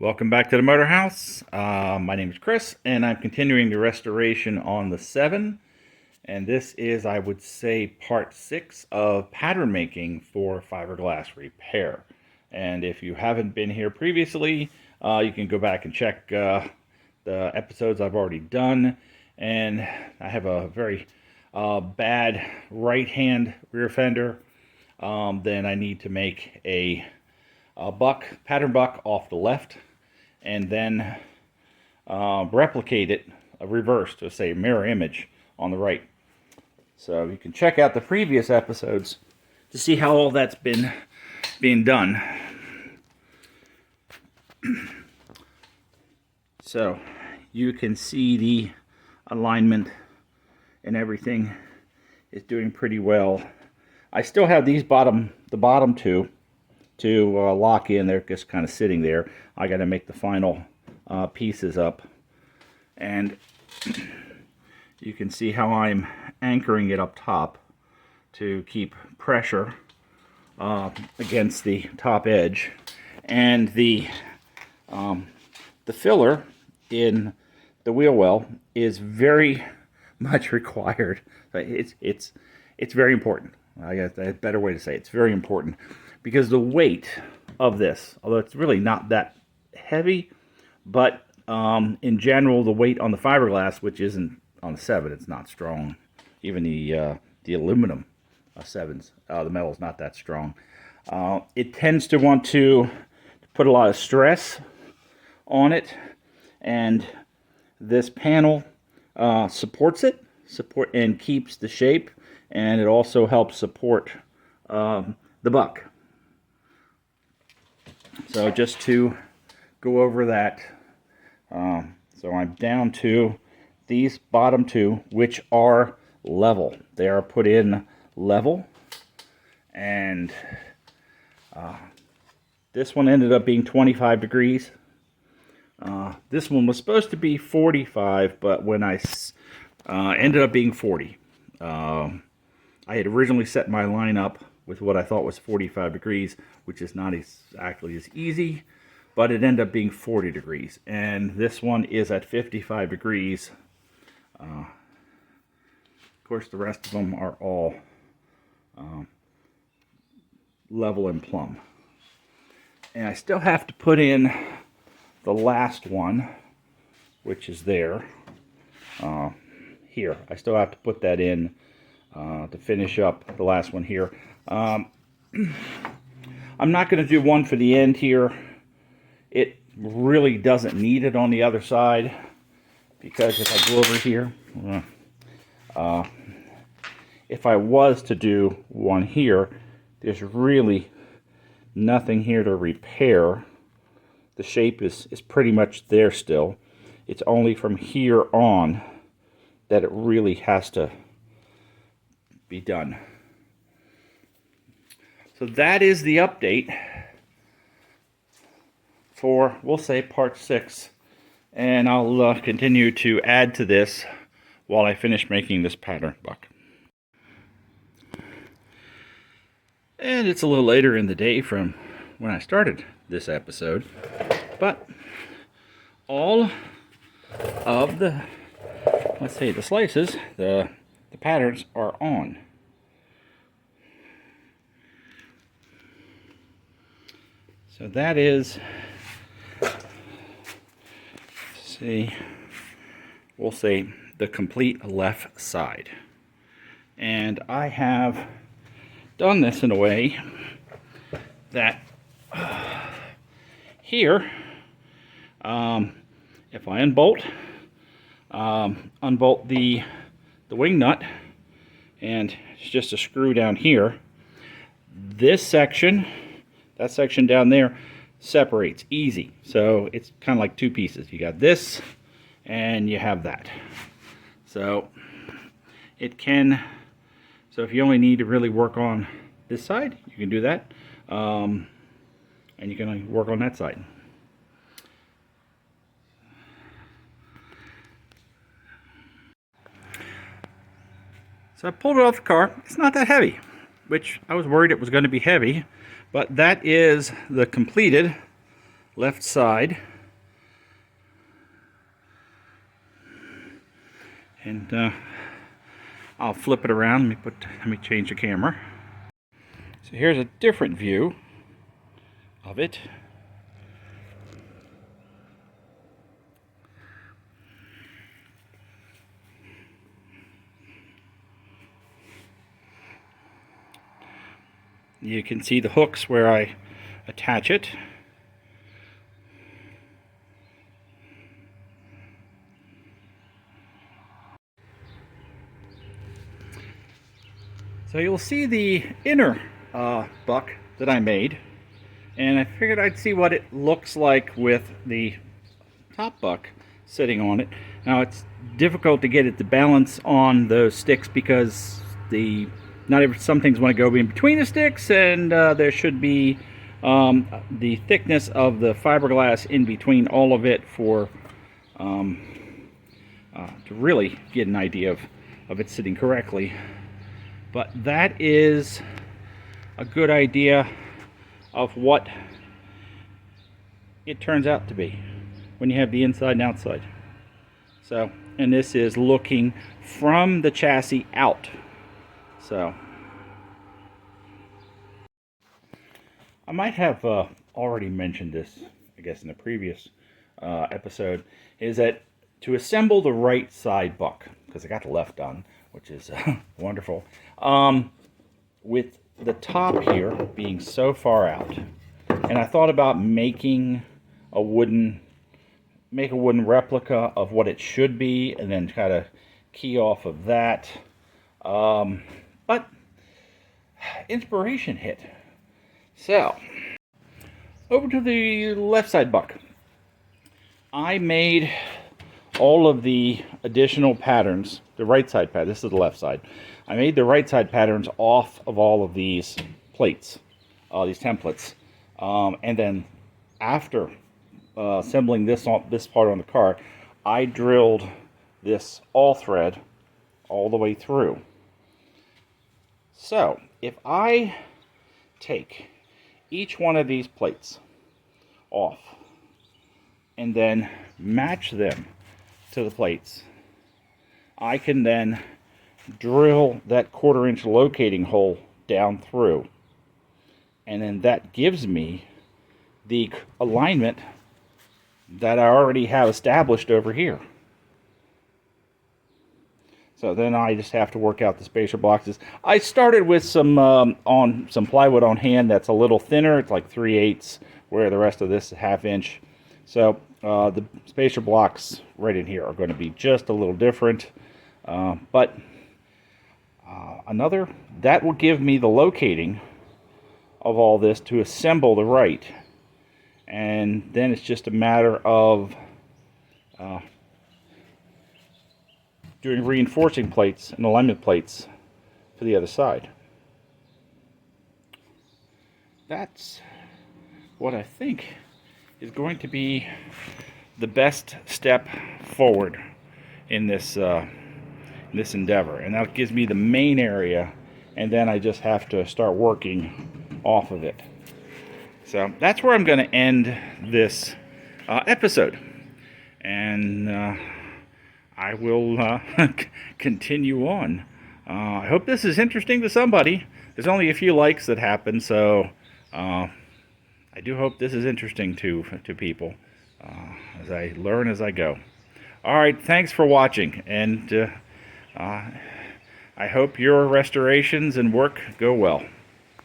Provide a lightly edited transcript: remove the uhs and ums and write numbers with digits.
Welcome back to the Motor House. My name is Chris, and I'm continuing the restoration on the 7. And this is, I would say, part 6 of pattern making for fiberglass repair. And if you haven't been here previously, you can go back and check the episodes I've already done. And I have a very bad right-hand rear fender. Then I need to make a pattern buck off the left, and then replicate it, reverse to say mirror image on the right. So you can check out the previous episodes to see how all that's being done. So you can see the alignment and everything is doing pretty well. I still have these the bottom two to lock in. They're just kind of sitting there. I got to make the final pieces up, and you can see how I'm anchoring it up top to keep pressure against the top edge, and the filler in the wheel well is very much required. It's very important. I guess a better way to say it. It's very important, because the weight of this, although it's really not that heavy, but in general, the weight on the fiberglass, which isn't on the 7, it's not strong. Even the aluminum 7s, the metal's not that strong. It tends to want to put a lot of stress on it, and this panel supports it, and keeps the shape, and it also helps support the buck. So just to go over that, so I'm down to these bottom two, which are level. They are put in level, and this one ended up being 25 degrees. This one was supposed to be 45, but when I ended up being 40. I had originally set my line up with what I thought was 45 degrees, which is not exactly as easy, but it ended up being 40 degrees. And this one is at 55 degrees. Of course, the rest of them are all level and plumb. And I still have to put in the last one, which is there. Here, I still have to put that in to finish up the last one here. I'm not going to do one for the end here. It really doesn't need it on the other side, because if I go over here, if I was to do one here, there's really nothing here to repair. The shape is pretty much there still. It's only from here on that it really has to be done. So that is the update for, we'll say, part 6. And I'll continue to add to this while I finish making this pattern buck. And it's a little later in the day from when I started this episode, but all of the, let's say, the slices, the patterns are on. So that is, see, we'll say the complete left side. And I have done this in a way that here, if I unbolt the wing nut, and it's just a screw down here, this section, that section down there, separates easy. So it's kind of like two pieces. You got this and you have that. So it can, so if you only need to really work on this side, you can do that, and you can work on that side. So I pulled it off the car. It's not that heavy, which I was worried it was going to be heavy, but that is the completed left side And I'll flip it around. Let me change the camera. So here's a different view of it. You can see the hooks where I attach it. So you'll see the inner buck that I made, and I figured I'd see what it looks like with the top buck sitting on it. Now it's difficult to get it to balance on those sticks because some things want to go in between the sticks, and there should be the thickness of the fiberglass in between all of it for to really get an idea of it sitting correctly. But that is a good idea of what it turns out to be when you have the inside and outside. So, and this is looking from the chassis out. So, I might have already mentioned this, I guess, in a previous episode, is that to assemble the right side buck, because I got the left done, which is wonderful, with the top here being so far out, and I thought about making a wooden replica of what it should be, and then try to key off of that. But inspiration hit. So, over to the left side buck. I made all of the additional patterns, the right side pattern, this is the left side. I made the right side patterns off of all of these plates, these templates. And then after assembling this part on the car, I drilled this all thread all the way through. So, if I take each one of these plates off and then match them to the plates, I can then drill that 1/4 inch locating hole down through, and then that gives me the alignment that I already have established over here. So then I just have to work out the spacer blocks. I started with some plywood on hand that's a little thinner. It's like 3/8, where the rest of this is 1/2 inch. So the spacer blocks right in here are going to be just a little different. But that will give me the locating of all this to assemble the right. And then it's just a matter of doing reinforcing plates and alignment plates for the other side. That's what I think is going to be the best step forward in this endeavor, and that gives me the main area, and then I just have to start working off of it. So that's where I'm going to end this episode, and I will continue on. I hope this is interesting to somebody. There's only a few likes that happen, so I do hope this is interesting to people as I learn as I go. All right, thanks for watching, and I hope your restorations and work go well.